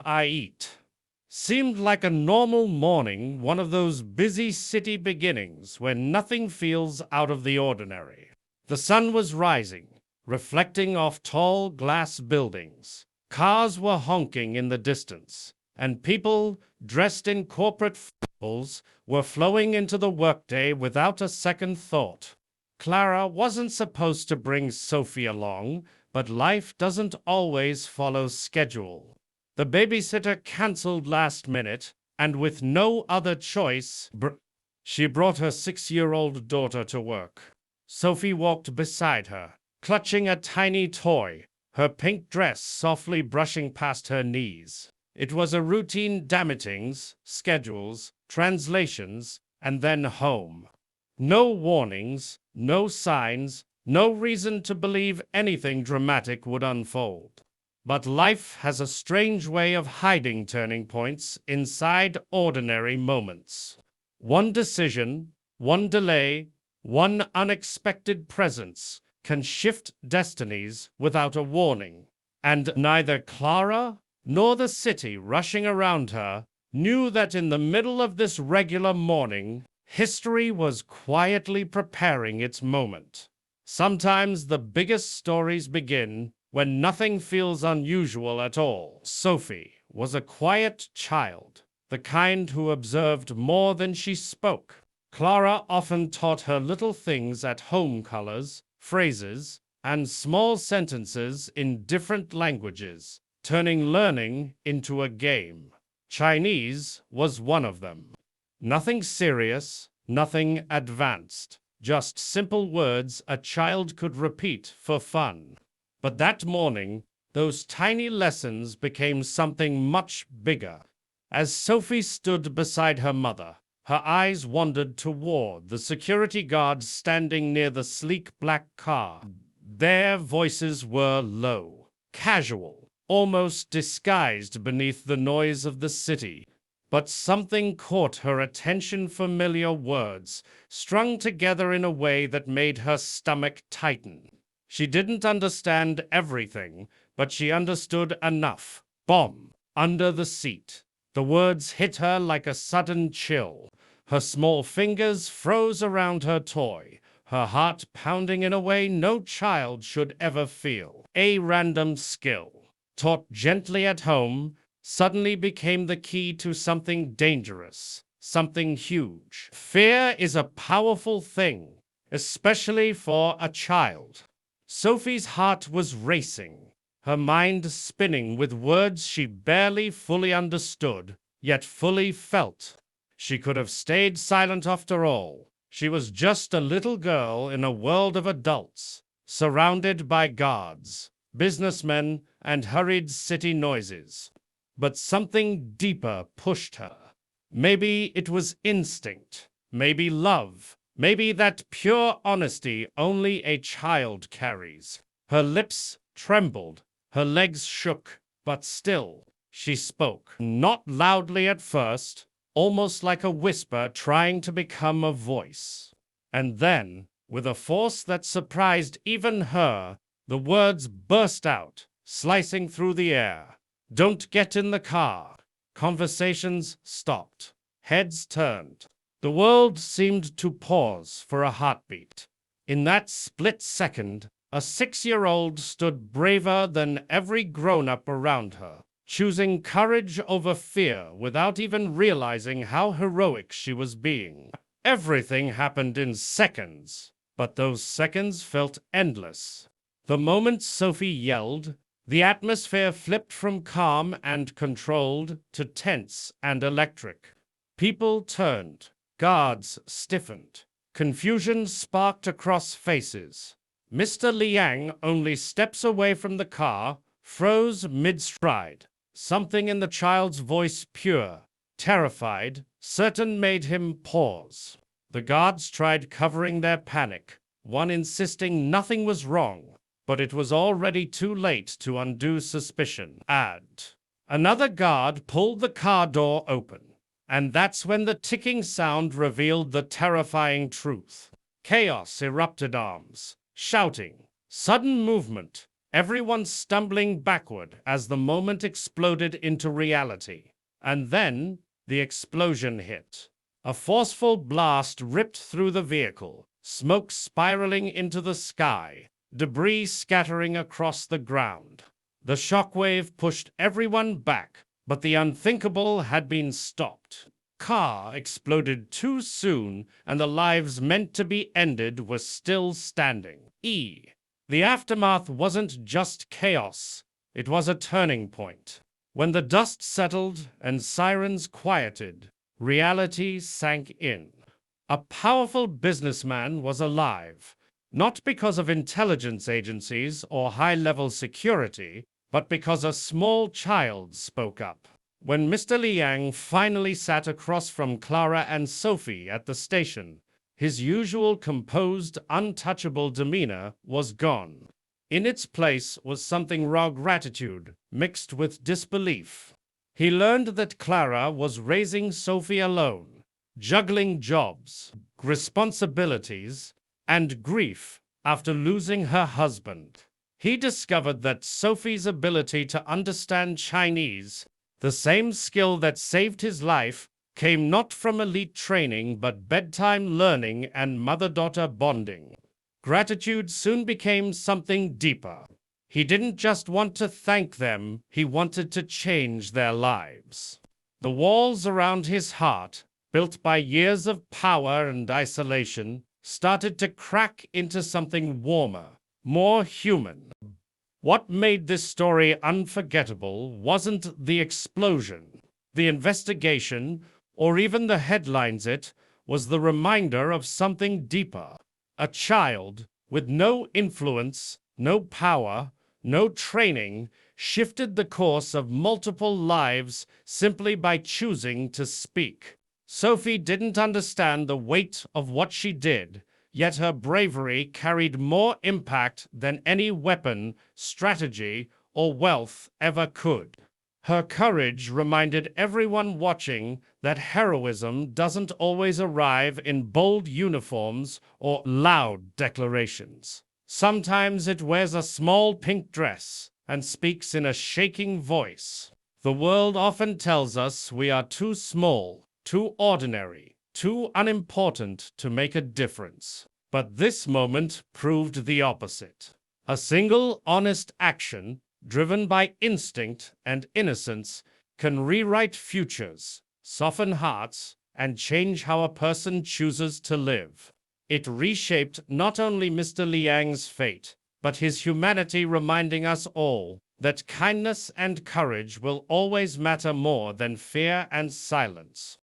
I eat. Seemed like a normal morning, one of those busy city beginnings where nothing feels out of the ordinary. The sun was rising, reflecting off tall glass buildings. Cars were honking in the distance, and people dressed in corporate frills were flowing into the workday without a second thought. Clara wasn't supposed to bring Sophie along, but life doesn't always follow schedule. The babysitter cancelled last minute, and with no other choice, she brought her 6-year-old daughter to work. Sophie walked beside her, clutching a tiny toy, her pink dress softly brushing past her knees. It was a routine: meetings, schedules, translations, and then home. No warnings, no signs, no reason to believe anything dramatic would unfold. But life has a strange way of hiding turning points inside ordinary moments. One decision, one delay, one unexpected presence can shift destinies without a warning. And neither Clara nor the city rushing around her knew that in the middle of this regular morning, history was quietly preparing its moment. Sometimes the biggest stories begin when nothing feels unusual at all. Sophie was a quiet child, the kind who observed more than she spoke. Clara often taught her little things at home: colors, phrases, and small sentences in different languages, turning learning into a game. Chinese was one of them. Nothing serious, nothing advanced, just simple words a child could repeat for fun. But that morning, those tiny lessons became something much bigger. As Sophie stood beside her mother, her eyes wandered toward the security guards standing near the sleek black car. Their voices were low, casual, almost disguised beneath the noise of the city. But something caught her attention: familiar words, strung together in a way that made her stomach tighten. She didn't understand everything, but she understood enough. Bomb. Under the seat. The words hit her like a sudden chill. Her small fingers froze around her toy, her heart pounding in a way no child should ever feel. A random skill, taught gently at home, suddenly became the key to something dangerous, something huge. Fear is a powerful thing, especially for a child. Sophie's heart was racing, her mind spinning with words she barely fully understood, yet fully felt. She could have stayed silent after all. She was just a little girl in a world of adults, surrounded by guards, businessmen, and hurried city noises. But something deeper pushed her. Maybe it was instinct, maybe love, maybe that pure honesty only a child carries. Her lips trembled, her legs shook, but still, she spoke. Not loudly at first, almost like a whisper trying to become a voice. And then, with a force that surprised even her, the words burst out, slicing through the air. "Don't get in the car." Conversations stopped. Heads turned. The world seemed to pause for a heartbeat. In that split second, a 6-year-old stood braver than every grown-up around her, choosing courage over fear without even realizing how heroic she was being. Everything happened in seconds, but those seconds felt endless. The moment Sophie yelled, the atmosphere flipped from calm and controlled to tense and electric. People turned, guards stiffened, confusion sparked across faces. Mr. Liang, only steps away from the car, froze mid-stride. Something in the child's voice, pure, terrified, certain, made him pause. The guards tried covering their panic, one insisting nothing was wrong, but it was already too late to undo suspicion. Another guard pulled the car door open, and that's when the ticking sound revealed the terrifying truth. Chaos erupted: arms, shouting, sudden movement, everyone stumbling backward as the moment exploded into reality. And then the explosion hit. A forceful blast ripped through the vehicle, smoke spiraling into the sky, debris scattering across the ground. The shockwave pushed everyone back, but the unthinkable had been stopped. Car exploded too soon, and the lives meant to be ended were still standing. The aftermath wasn't just chaos, it was a turning point. When the dust settled and sirens quieted, reality sank in. A powerful businessman was alive, not because of intelligence agencies or high-level security, but because a small child spoke up. When Mr. Liang finally sat across from Clara and Sophie at the station, his usual composed, untouchable demeanor was gone. In its place was something raw gratitude, mixed with disbelief. He learned that Clara was raising Sophie alone, juggling jobs, responsibilities, and grief after losing her husband. He discovered that Sophie's ability to understand Chinese, the same skill that saved his life, came not from elite training but bedtime learning and mother-daughter bonding. Gratitude soon became something deeper. He didn't just want to thank them, he wanted to change their lives. The walls around his heart, built by years of power and isolation, started to crack into something warmer, more human. What made this story unforgettable wasn't the explosion, the investigation, or even the headlines. It was the reminder of something deeper. A child with no influence, no power, no training, shifted the course of multiple lives simply by choosing to speak. Sophie didn't understand the weight of what she did, yet her bravery carried more impact than any weapon, strategy, or wealth ever could. Her courage reminded everyone watching that heroism doesn't always arrive in bold uniforms or loud declarations. Sometimes it wears a small pink dress and speaks in a shaking voice. The world often tells us we are too small, too ordinary, too unimportant to make a difference. But this moment proved the opposite. A single honest action, driven by instinct and innocence, can rewrite futures, soften hearts, and change how a person chooses to live. It reshaped not only Mr. Liang's fate, but his humanity, reminding us all that kindness and courage will always matter more than fear and silence.